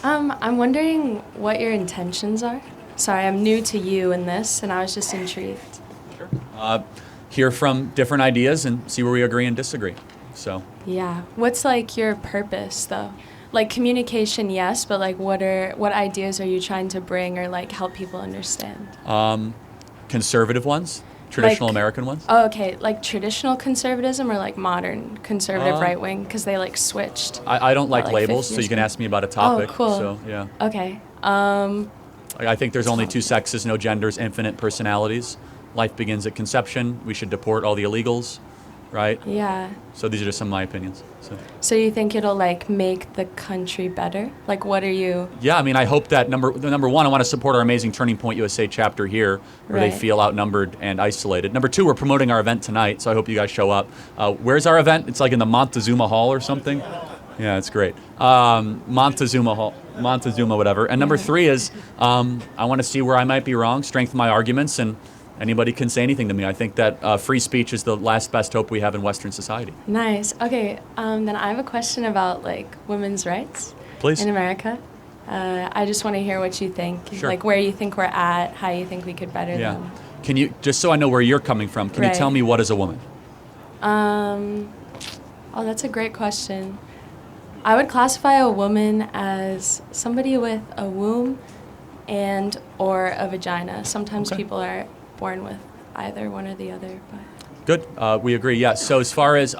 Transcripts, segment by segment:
I'm wondering what your intentions are. Sorry, I'm new to you in this, and I was just intrigued. Hear from different ideas and see where we agree and disagree. So Yeah. What's like your purpose though? Like communication, yes, but like what ideas are you trying to bring or like help people understand? conservative ones, traditional Like- American ones. Oh, okay. Like traditional conservatism or like modern conservative Uh, right wing? Because they like switched. I don't like like labels, 50 so years you can ago? ask me about a topic. Oh, cool. So yeah, Okay. I think there's only two sexes, no genders, infinite personalities. Life begins at conception. We should deport all the illegals, right? Yeah. So these are just some of my opinions. So you think it'll like make the country better? Like what are you? Yeah, I mean, I hope that number one, I want to support our amazing Turning Point USA chapter here, where they Right. feel outnumbered and isolated. Number two, we're promoting our event tonight, so I hope you guys show up. Where's our event? It's like in the Montezuma Hall or something. Yeah, it's great. Montezuma Hall, Montezuma, whatever. And number three is, I want to see where I might be wrong, strengthen my arguments, and anybody can say anything to me. I think that free speech is the last best hope we have in Western society. Nice. Okay. Then I have a question about like women's rights Please. in America. I just want to hear what you think. Sure. Like where you think we're at, how you think we could better Yeah. them. Can you, just so I know where you're coming from, can you Right. tell me what is a woman? Oh, that's a great question. I would classify a woman as somebody with a womb and or a vagina. Sometimes Okay. people are born with either one or the other. But Good. We agree. Yeah. So as far as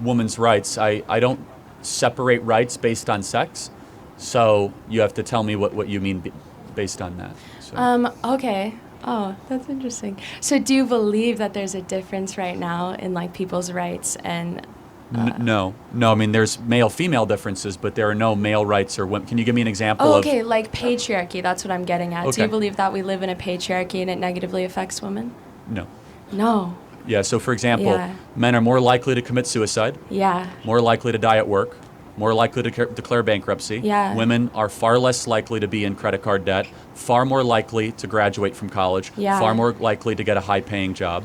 women's rights, I don't separate rights based on sex. So you have to tell me what you mean based on that. So. Okay. Oh, that's interesting. So do you believe that there's a difference right now in like people's rights and No. I mean, there's male-female differences, but there are no male rights or women. Can you give me an example Oh, of? okay, like patriarchy, that's what I'm getting at. Do Okay. you believe that we live in a patriarchy and it negatively affects women? No. No. Yeah. So for example, Yeah. men are more likely to commit suicide, Yeah. more likely to die at work, more likely to declare bankruptcy. Yeah. Women are far less likely to be in credit card debt, far more likely to graduate from college, Yeah. far more likely to get a high-paying job.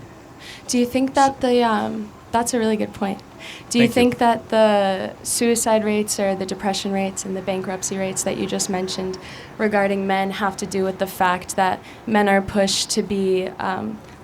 Do you think that that's a really good point. Do you Thank you. think that the suicide rates or the depression rates and the bankruptcy rates that you just mentioned regarding men have to do with the fact that men are pushed to be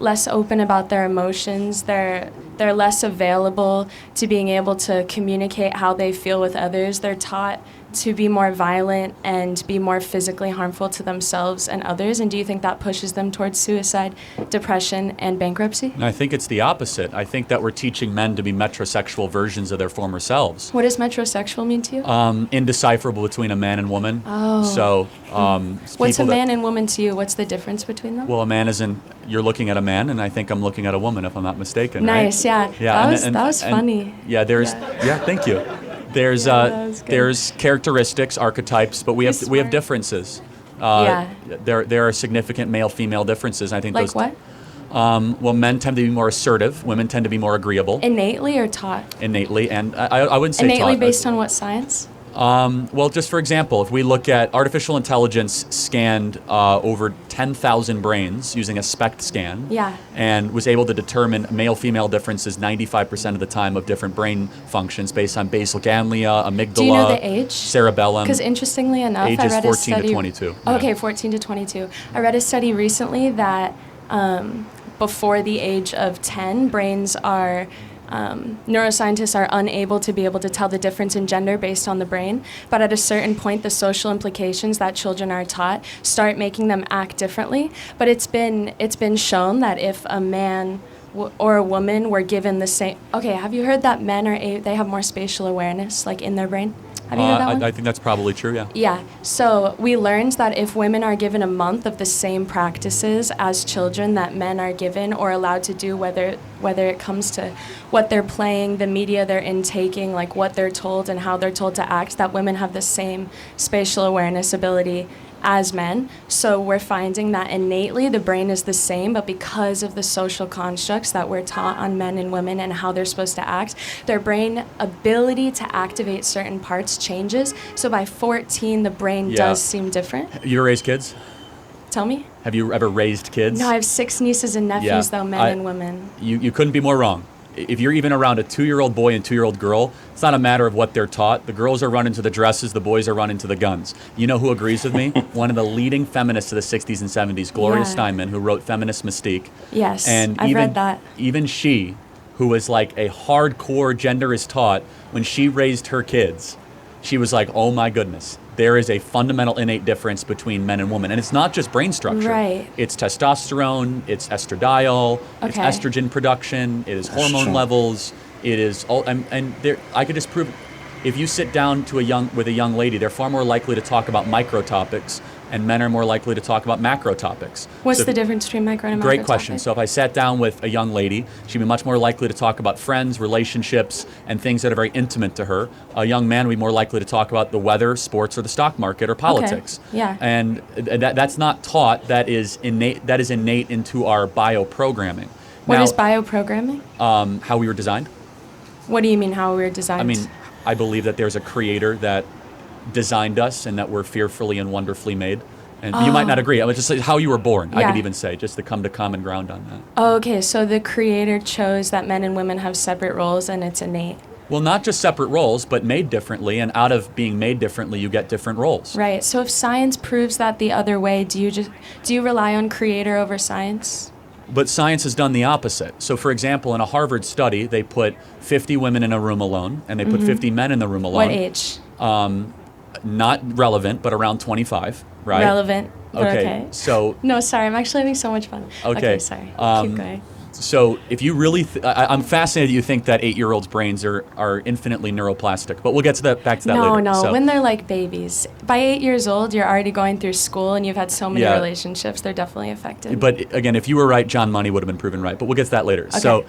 less open about their emotions? They're less available to being able to communicate how they feel with others. They're taught to be more violent and be more physically harmful to themselves and others. And do you think that pushes them towards suicide, depression, and bankruptcy? And I think it's the opposite. I think that we're teaching men to be metrosexual versions of their former selves. What does metrosexual mean to you? Indecipherable between a man and woman. Oh. So, What's a people that- man and woman to you? What's the difference between them? Well, a man is you're looking at a man, and I think I'm looking at a woman, if I'm not mistaken. right? Nice, yeah. That was funny. Yeah, thank you. There's that was good. there's characteristics, archetypes, but we have smart. differences. Yeah. There are significant male-female differences. I think Like those. what? Well, men tend to be more assertive. Women tend to be more agreeable Innately or taught? innately, and I wouldn't say Innately taught. based on what science? Well, just for example, if we look at artificial intelligence scanned over 10,000 brains using a SPECT scan, Yeah. and was able to determine male-female differences 95% of the time of different brain functions based on basal ganglia, amygdala, Do you know the age? cerebellum. Because interestingly enough, I Ages read 14 a to study. 22, Okay, yeah. 14 to 22. I read a study recently that before the age of 10, brains are neuroscientists are unable to be able to tell the difference in gender based on the brain, but at a certain point, the social implications that children are taught start making them act differently. But it's been shown that if a man or a woman were given the same, okay, have you heard that men they have more spatial awareness, like in their brain? Have you heard that one? I think that's probably true, yeah. Yeah, so we learned that if women are given a month of the same practices as children that men are given or allowed to do, whether it comes to what they're playing, the media they're intaking, like what they're told and how they're told to act, that women have the same spatial awareness ability as men. So we're finding that innately the brain is the same, but because of the social constructs that we're taught on men and women and how they're supposed to act, their brain ability to activate certain parts changes. So by 14, the brain Yeah. does seem different. You raised kids? Tell me. Have you ever raised kids? No, I have 6 nieces and nephews, Yeah, though, men and women. You couldn't be more wrong. if you're even around a 2-year-old boy and 2-year-old girl, it's not a matter of what they're taught. The girls are running to the dresses, the boys are running to the guns. You know who agrees with me? One of the leading feminists of the 60s and 70s, Gloria Steinman, who wrote Feminist Mystique. Yes, and I've read that. Even she, who was like a hardcore gender is taught, when she raised her kids, she was like, oh my goodness, there is a fundamental innate difference between men and women. And it's not just brain structure. Right. It's testosterone, it's estradiol, it's estrogen production, it is hormone levels, it is all, and there, I could just prove it. If you sit down with a young lady, they're far more likely to talk about micro topics, and men are more likely to talk about macro topics. What's the difference between micro and macro? Great question. So if I sat down with a young lady, she'd be much more likely to talk about friends, relationships, and things that are very intimate to her. A young man would be more likely to talk about the weather, sports, or the stock market, or politics. Okay. Yeah. And that's not taught. That is innate into our bio-programming. What is bio-programming? How we were designed. What do you mean how we were designed? I mean, I believe that there's a creator that designed us and that we're fearfully and wonderfully made. And you might not agree. I would just say how you were born, I could even say, just to come to common ground on that. Oh, okay, so the creator chose that men and women have separate roles and it's innate. Well, not just separate roles, but made differently, and out of being made differently, you get different roles. Right, so if science proves that the other way, do you rely on creator over science? But science has done the opposite. So, for example, in a Harvard study, they put 50 women in a room alone, and they put 50 men in the room alone. What age? Not relevant, but around 25, right? Relevant, but okay. So... No, sorry, I'm actually having so much fun. Okay, sorry. Keep going. So if you really... I'm fascinated that you think that 8-year-olds' brains are infinitely neuroplastic, but we'll get to back to that later. No, so. When they're like babies. By 8 years old, you're already going through school and you've had so many relationships, they're definitely affected. But again, if you were right, John Money would have been proven right, but we'll get to that later. Okay. So,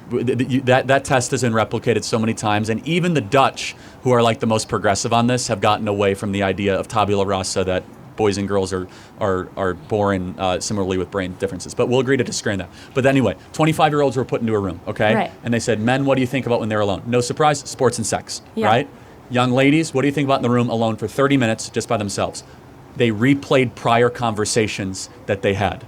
that test has been replicated so many times, and even the Dutch, who are like the most progressive on this, have gotten away from the idea of tabula rasa, that boys and girls are born similarly with brain differences. But we'll agree to disagree on that. But anyway, 25-year-olds were put into a room, okay? Right. And they said, men, what do you think about when they're alone? No surprise, sports and sex, right? Young ladies, what do you think about in the room alone for 30 minutes just by themselves? They replayed prior conversations that they had.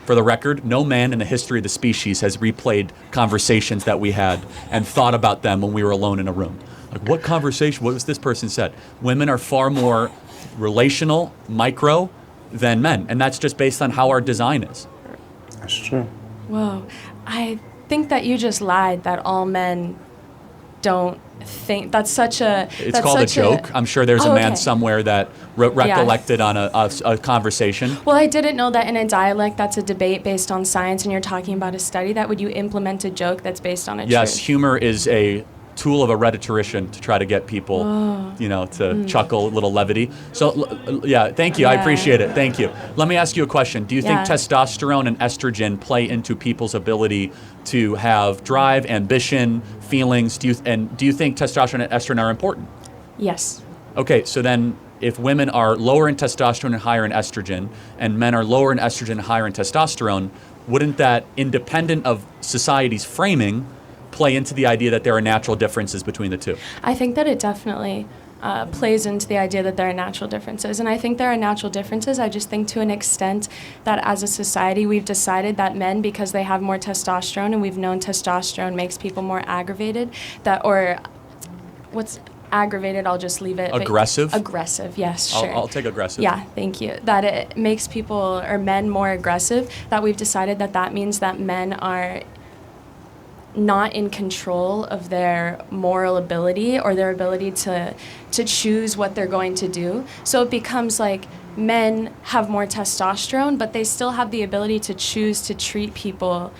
For the record, no man in the history of the species has replayed conversations that we had and thought about them when we were alone in a room. Like, what conversation, what was this person said? Women are far more relational, micro, than men. And that's just based on how our design is. That's true. Whoa. I think that you just lied that all men don't think. That's such a... It's called a joke. I'm sure there's a man somewhere that recollected on a conversation. Well, I didn't know that in a dialect that's a debate based on science and you're talking about a study, that would you implement a joke that's based on a Yes, truth? humor is a tool of a rhetorician to try to get people, to chuckle, a little levity. So, thank you. I appreciate it. Thank you. Let me ask you a question. Do you think testosterone and estrogen play into people's ability to have drive, ambition, feelings? Do you think testosterone and estrogen are important? Yes. Okay, so then if women are lower in testosterone and higher in estrogen, and men are lower in estrogen and higher in testosterone, wouldn't that, independent of society's framing, play into the idea that there are natural differences between the two? I think that it definitely plays into the idea that there are natural differences. And I think there are natural differences. I just think to an extent that as a society we've decided that men, because they have more testosterone, and we've known testosterone makes people more aggravated, what's aggravated, I'll just leave it. Aggressive? Aggressive, yes, sure. I'll take aggressive. Yeah, thank you. That it makes people, or men, more aggressive, that we've decided that means that men are not in control of their moral ability or their ability to choose what they're going to do. So it becomes like men have more testosterone, but they still have the ability to choose to treat people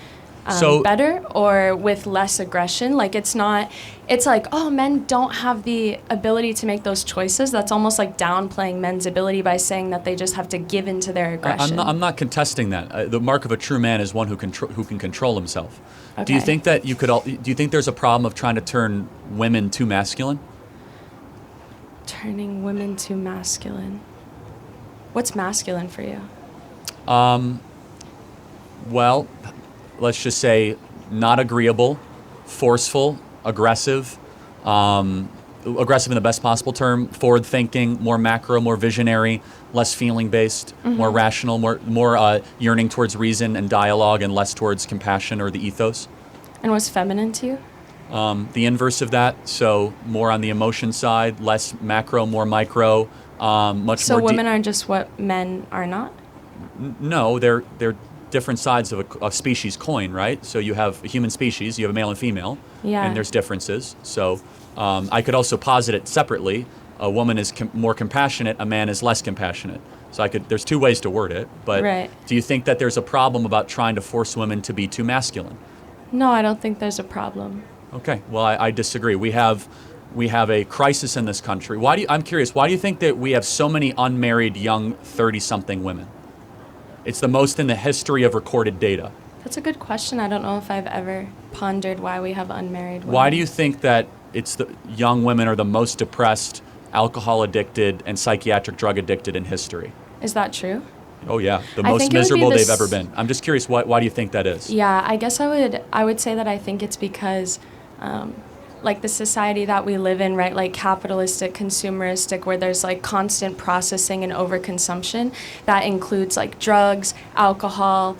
better or with less aggression. Like it's like, oh, men don't have the ability to make those choices. That's almost like downplaying men's ability by saying that they just have to give in to their aggression. I'm not contesting that. The mark of a true man is one who can control himself. Okay. Do you think that do you think there's a problem of trying to turn women too masculine? Turning women too masculine. What's masculine for you? Well, let's just say not agreeable, forceful, aggressive, aggressive in the best possible term, forward-thinking, more macro, more visionary, less feeling-based, more rational, more yearning towards reason and dialogue, and less towards compassion or the ethos. And what's feminine to you? The inverse of that, so more on the emotion side, less macro, more micro, much So more. women are just what men are not? No, they're different sides of a species coin, right? So you have a human species, you have a male and female, Yeah. and there's differences. So I could also posit it separately. A woman is more compassionate, a man is less compassionate. So there's two ways to word it, but Right. do you think that there's a problem about trying to force women to be too masculine? No, I don't think there's a problem. Okay, well, I disagree. We have a crisis in this country. I'm curious, why do you think that we have so many unmarried young 30-something women? It's the most in the history of recorded data. That's a good question. I don't know if I've ever pondered why we have unmarried women. Why do you think that it's the young women are the most depressed, alcohol addicted, and psychiatric drug addicted in history? Is that true? Oh yeah, the I most think it would be miserable they've this- ever been. I'm just curious, why do you think that is? Yeah, I guess I would say that I think it's because like the society that we live in, right, like capitalistic, consumeristic, where there's like constant processing and overconsumption that includes like drugs, alcohol,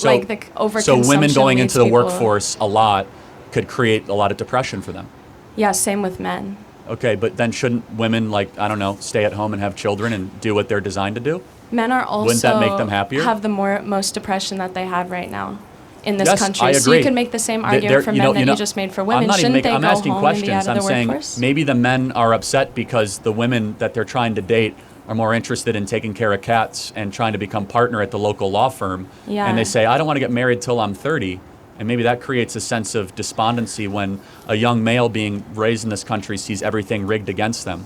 like the overconsumption. So women going leads into the people- workforce a lot could create a lot of depression for them. Yeah, same with men. Okay, but then shouldn't women, like, I don't know, stay at home and have children and do what they're designed to do? Men are also Wouldn't that make them happier? have the most depression that they have right now in this Yes, country. I So agree. you can make the same There- argument for you men know- that you you know, just made for women. I'm not even Shouldn't they I'm go asking home questions. and be out I'm of the saying workforce? maybe the men are upset because the women that they're trying to date are more interested in taking care of cats and trying to become partner at the local law firm. Yeah. And they say, I don't want to get married till I'm 30. And maybe that creates a sense of despondency when a young male being raised in this country sees everything rigged against them.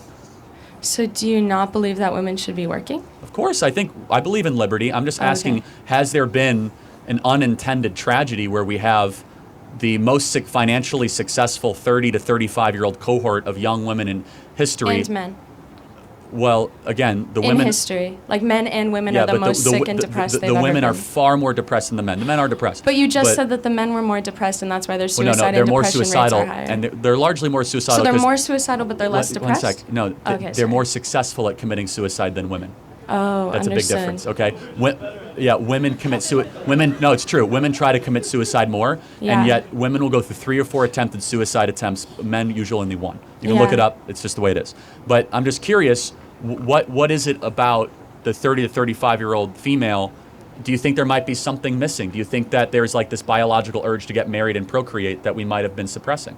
So do you not believe that women should be working? Of course, I believe in liberty. I'm just asking, Okay. has there been an unintended tragedy where we have the most financially successful 30 to 35-year-old cohort of young women in history? And men. Well, again, the In women. history. Like men and women Yeah, are the but most sick and depressed they've the ever women been. are far more depressed than the men. The men are depressed. But you just said that the men were more depressed and that's why their Well, no, suicide they're and more depression suicidal, rates are higher. and they're largely more suicidal. So they're 'cause- more suicidal but they're less depressed? 1 sec. No, Okay, they're sorry. more successful at committing suicide than women. Oh, That's understood. a big difference, okay? Women commit suicide. No, it's true. Women try to commit suicide more, Yeah. and yet women will go through 3 or 4 attempted suicide attempts. Men usually only 1. You can Yeah. look it up. It's just the way it is. But I'm just curious, what is it about the 30 to 35-year-old female? Do you think there might be something missing? Do you think that there's like this biological urge to get married and procreate that we might have been suppressing?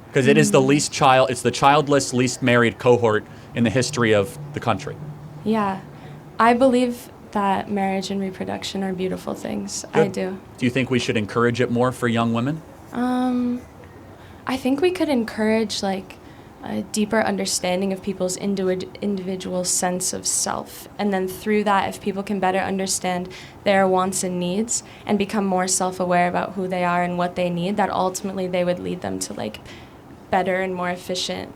Because it is the it's the childless, least married cohort in the history of the country. Yeah. I believe that marriage and reproduction are beautiful things. I Good. do. Do you think we should encourage it more for young women? I think we could encourage like a deeper understanding of people's individual sense of self. And then through that, if people can better understand their wants and needs and become more self-aware about who they are and what they need, that ultimately they would lead them to like better and more efficient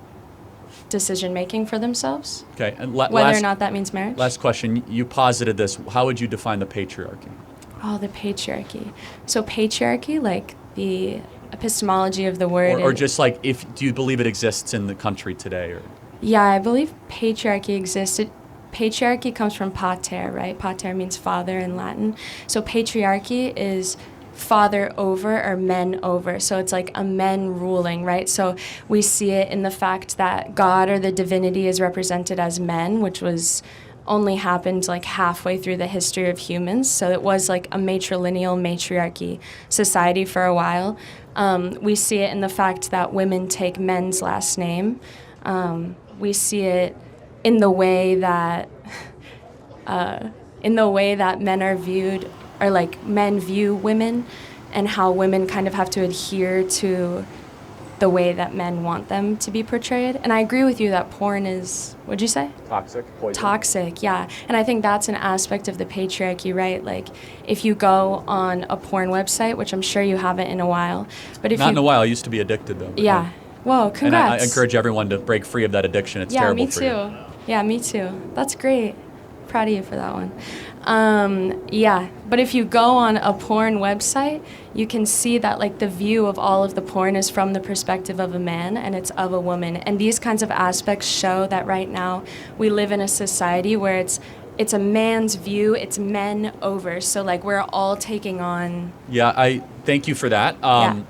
decision making for themselves. Okay, and Whether or not that means marriage. last question. You posited this. How would you define the patriarchy? Oh, the patriarchy. So patriarchy, like the epistemology of the word. Or just like, do you believe it exists in the country today? Or Yeah, I believe patriarchy existed. Patriarchy comes from pater, right? Pater means father in Latin. So patriarchy is father over or men over. So it's like a men ruling, right? So we see it in the fact that God or the divinity is represented as men, which was only happened like halfway through the history of humans. So it was like a matrilineal matriarchy society for a while. We see it in the fact that women take men's last name. We see it in the way that men are viewed, or like men view women, and how women kind of have to adhere to the way that men want them to be portrayed. And I agree with you that porn is, what'd you say? toxic, poison. Toxic, yeah. And I think that's an aspect of the patriarchy, right? Like, if you go on a porn website, which I'm sure you haven't in a while, but if Not you... in a while. I used to be addicted, though. Yeah. Whoa, And congrats. I encourage everyone to break free of that addiction. It's yeah, terrible me for too. you. Yeah, me too. That's great. Proud of you for that one. Yeah, but if you go on a porn website, you can see that like the view of all of the porn is from the perspective of a man and it's of a woman. And these kinds of aspects show that right now we live in a society where it's it's a man's view, it's men over. So like we're all taking on. Yeah, I thank you for that. Yeah.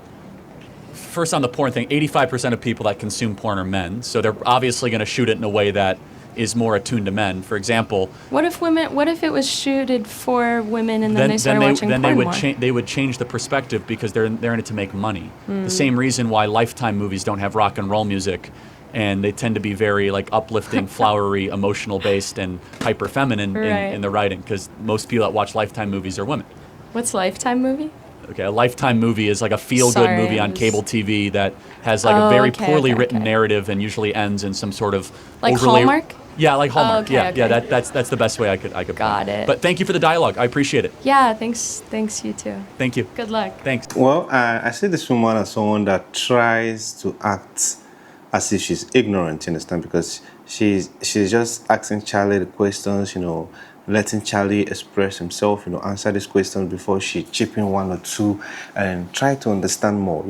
First on the porn thing, 85% of people that consume porn are men, so they're obviously going to shoot it in a way that is more attuned to men. For example, What if it was shooted for women and then they started watching porn more? They would change the perspective because they're in it to make money. The same reason why Lifetime movies don't have rock and roll music, and they tend to be very like uplifting, flowery, emotional based, and hyper feminine Right. in the writing, because most people that watch Lifetime movies are women. What's Lifetime movie? Okay, a Lifetime movie is like a feel-good movie on cable TV that has like a very poorly written narrative and usually ends in some sort of Like overly. Hallmark? Yeah, like Hallmark. Okay, yeah, okay. yeah. That's the best way I could. Got put it. But thank you for the dialogue. I appreciate it. Yeah, thanks you too. Thank you. Good luck. Thanks. Well, I see this woman as someone that tries to act as if she's ignorant, you understand, because she's just asking Charlie the questions, letting Charlie express himself, answer these questions before she chip in one or two and try to understand more,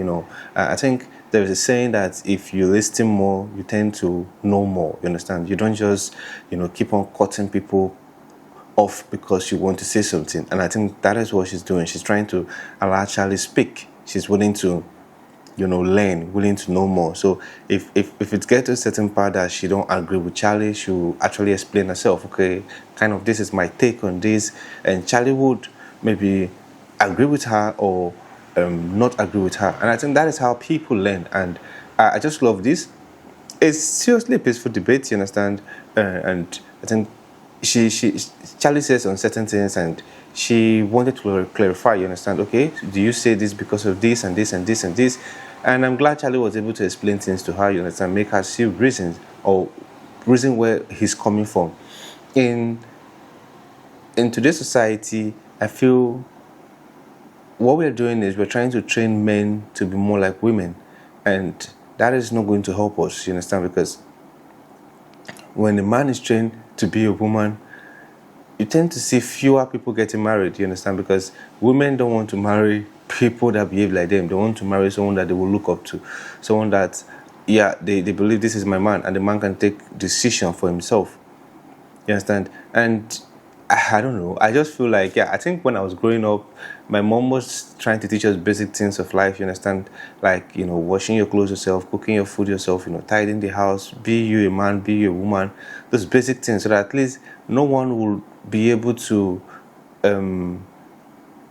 I think there's a saying that if you listen more, you tend to know more, you understand? You don't just, keep on cutting people off because you want to say something. And I think that is what she's doing. She's trying to allow Charlie speak. She's willing to, learn, willing to know more. So if it gets to a certain part that she don't agree with Charlie, she'll actually explain herself. Okay, kind of this is my take on this. And Charlie would maybe agree with her or not agree with her. And I think that is how people learn. And I just love this. It's seriously a peaceful debate, you understand? And I think Charlie says on certain things, and she wanted to clarify, you understand? Okay, do you say this because of this and this and this and this? And I'm glad Charlie was able to explain things to her, you understand, make her see reasons or reason where he's coming from. In today's society, I feel what we're doing is we're trying to train men to be more like women, and that is not going to help us, you understand, because when a man is trained to be a woman, you tend to see fewer people getting married, you understand, because women don't want to marry people that behave like them. They want to marry someone that they will look up to, someone that, they believe this is my man, and the man can take decision for himself, you understand. And I don't know, I just feel like, I think when I was growing up, my mom was trying to teach us basic things of life, you understand, like, washing your clothes yourself, cooking your food yourself, tidying the house, be you a man, be you a woman, those basic things, so that at least no one will be able to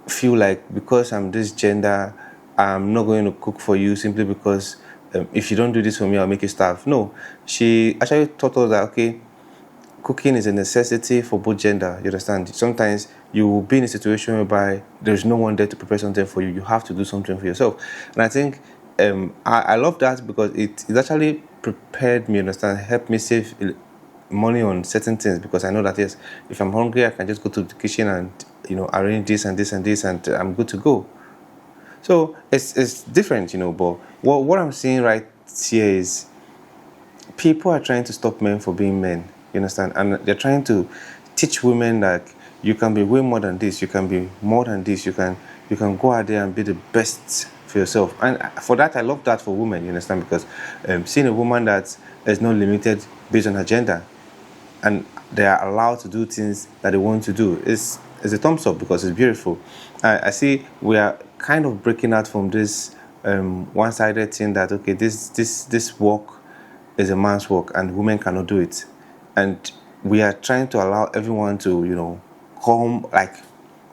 feel like because I'm this gender, I'm not going to cook for you simply because if you don't do this for me, I'll make you starve. No, she actually taught us that, okay, cooking is a necessity for both gender, you understand? Sometimes you will be in a situation whereby there's no one there to prepare something for you. You have to do something for yourself. And I think I love that because it actually prepared me, you understand, helped me save money on certain things, because I know that, yes, if I'm hungry, I can just go to the kitchen and, arrange this and this and this, and I'm good to go. So it's different, but what I'm seeing right here is people are trying to stop men for being men, you understand? And they're trying to teach women that you can be way more than this, you can be more than this, you can go out there and be the best for yourself. And for that, I love that for women, you understand? Because seeing a woman that is not limited based on her gender, and they are allowed to do things that they want to do, is a thumbs up, because it's beautiful. I see we are kind of breaking out from this one-sided thing that, okay, this work is a man's work and women cannot do it. And we are trying to allow everyone to, come, like,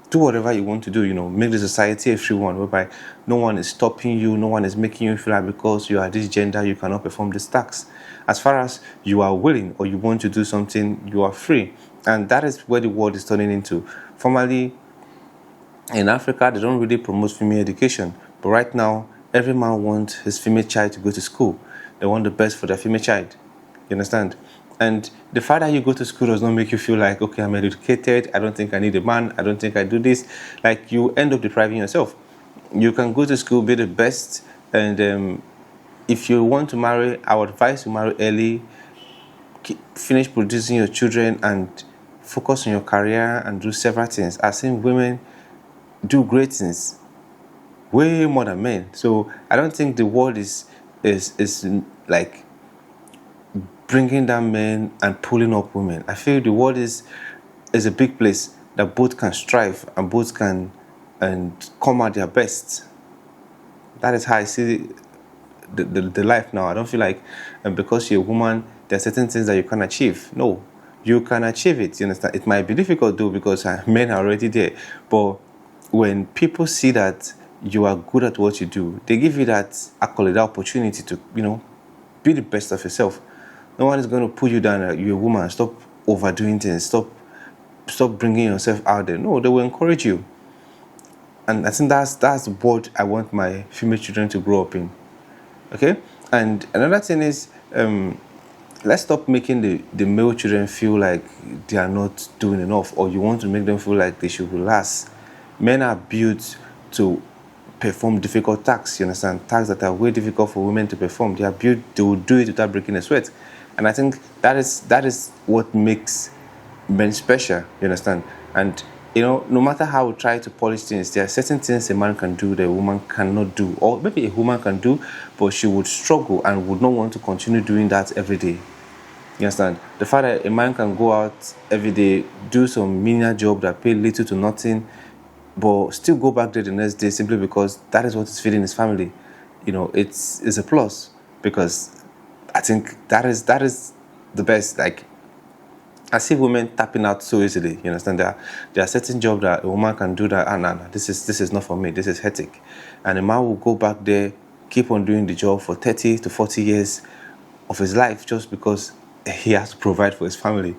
do whatever you want to do, make the society a free one, whereby no one is stopping you, no one is making you feel like because you are this gender, you cannot perform this task. As far as you are willing or you want to do something, you are free. And that is where the world is turning into. Formerly, in Africa, they don't really promote female education. But right now, every man wants his female child to go to school. They want the best for their female child. You understand? And the fact that you go to school does not make you feel like, okay, I'm educated, I don't think I need a man, I don't think I do this. Like, you end up depriving yourself. You can go to school, be the best, and if you want to marry, I would advise you marry early, finish producing your children, and focus on your career and do several things. I've seen women do great things, way more than men. So I don't think the world is like bringing down men and pulling up women. I feel the world is is a big place that both can strive and both can and come at their best. That is how I see the life now. I don't feel like because you're a woman, there are certain things that you can achieve. No, you can achieve it. You understand? It might be difficult though because men are already there. But when people see that you are good at what you do, they give you that accolade, that opportunity to, be the best of yourself. No one is going to put you down. You're a woman. Stop overdoing things. Stop bringing yourself out there. No, they will encourage you. And I think that's what I want my female children to grow up in. Okay? And another thing is, let's stop making the male children feel like they are not doing enough, or you want to make them feel like they should relax. Men are built to perform difficult tasks, you understand? Tasks that are way difficult for women to perform. They will do it without breaking a sweat. And I think that is what makes men special, you understand? And no matter how we try to polish things, there are certain things a man can do that a woman cannot do. Or maybe a woman can do, but she would struggle and would not want to continue doing that every day. You understand? The fact that a man can go out every day, do some menial job that pay little to nothing, but still go back there the next day simply because that is what is feeding his family. It's a plus, because I think that is the best. Like, I see women tapping out so easily. You understand? There are certain jobs that a woman can do that. No, this is not for me. This is hectic. And a man will go back there, keep on doing the job for 30 to 40 years of his life just because he has to provide for his family.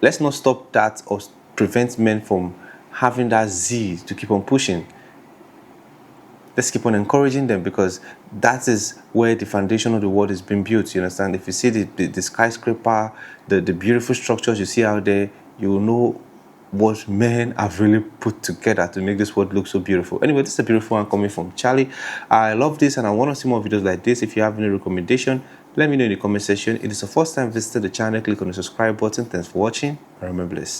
Let's not stop that or prevent men from having that zeal to keep on pushing. Let's keep on encouraging them, because that is where the foundation of the world is being built. You understand? If you see the skyscraper, the beautiful structures you see out there, you will know what men have really put together to make this world look so beautiful. Anyway, this is a beautiful one coming from Charlie. I love this and I want to see more videos like this. If you have any recommendation, let me know in the comment section. If it's the first time visited the channel, click on the subscribe button. Thanks for watching. I remember this.